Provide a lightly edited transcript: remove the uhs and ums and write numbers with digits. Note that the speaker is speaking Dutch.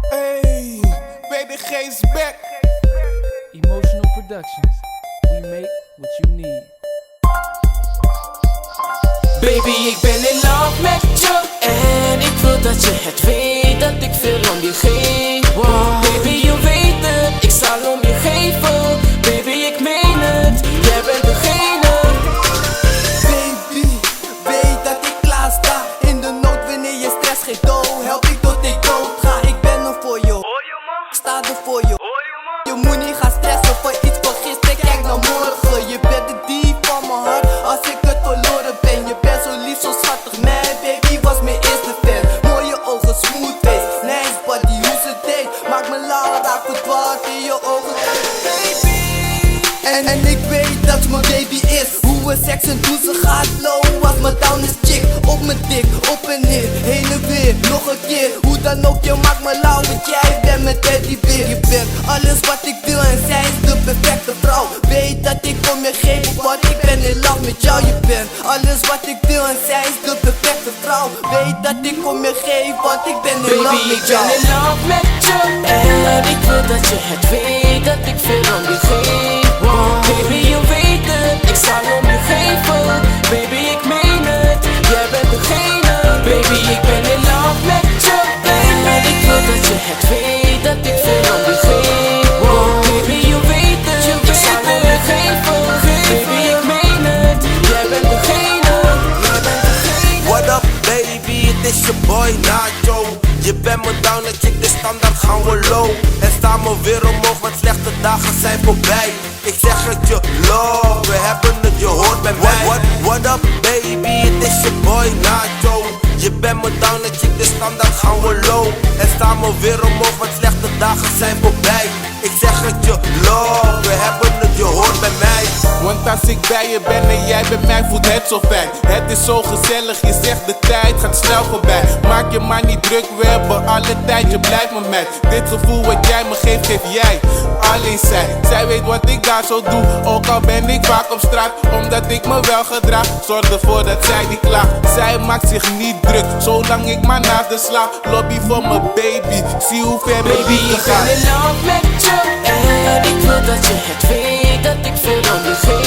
Hey, WDG is back. Emotional Productions. We make what you need. Baby, ik ben in love met je en ik wil dat je het weet, dat ik veel om je geef. Wow. Baby, je weet het, ik zal om je geven. Baby, ik meen het, jij bent degene. Baby, weet dat ik klaar sta. In de nood wanneer je stress geeft, help ik tot ik dood ga. Ik ben er voor je, ik sta er voor je. Je moet niet gaan stressen voor iets van gisteren, kijk naar morgen. Je bent de dief van mijn hart, als ik het verloren ben. Je bent zo lief, zo schattig, man, baby was mijn eerste fan. Mooie ogen, smooth face, nice body, hoe ze deed. Maak me lauw, raak verdwaald in je ogen, baby. En ik weet dat ze mijn baby is. Hoe we seksen, hoe ze gaat low, als mijn down is chick. Op mijn dik, op en neer, heen en weer, nog een keer. Hoe dan ook, je maakt me lauw, want jij bent mijn teddybeer. Je bent alles wat ik wil en zij is de perfecte vrouw. Weet dat ik om je geef, want ik ben in love met jou. Je bent alles wat ik wil en zij is de perfecte vrouw. Weet dat ik om je geef, want ik ben in love Baby, met ik jou. ben in love met je en ik wil dat je het weet, dat ik veel om je geef. Wow. Baby, je weet het, ik zal om je geven. Baby, ik meen het, jij bent degene. Baby, ik ben in love met je en ik wil dat je het weet, dat ik veel om je geef. Wow. Baby, je weet het, ik zal om je geven. Baby, ik meen het, jij bent degene. What up baby, het is je boy Nacho. Je bent me down en check de standaard gaan we low. En staan me weer omhoog, want slechte dagen zijn voorbij. Ik zeg het je love, we hebben het, je hoort bij mij. What up baby, het is je boy Nacho. Je bent me down en check de standaard gaan we low. En staan me weer omhoog, want slechte dagen zijn voorbij. Ik zeg het je love, we hebben het, je hoort bij mij. Want als ik bij je ben en jij bij mij, voelt het zo fijn. Het is zo gezellig, je zegt de tijd gaat snel voorbij. Maak je maar niet druk, we hebben alle tijd, je blijft met mij. Dit gevoel wat jij me geeft, geef jij. Alleen zij weet wat ik daar zo doe. Ook al ben ik vaak op straat, omdat ik me wel gedraag. Zorg ervoor dat zij niet klaagt. Zij maakt zich niet druk, zolang ik maar naast de slaap. Lobby voor mijn baby, zie hoe ver mijn Baby, ik ben in love met je en ik wil dat je het weet, dat ik veel om je geef.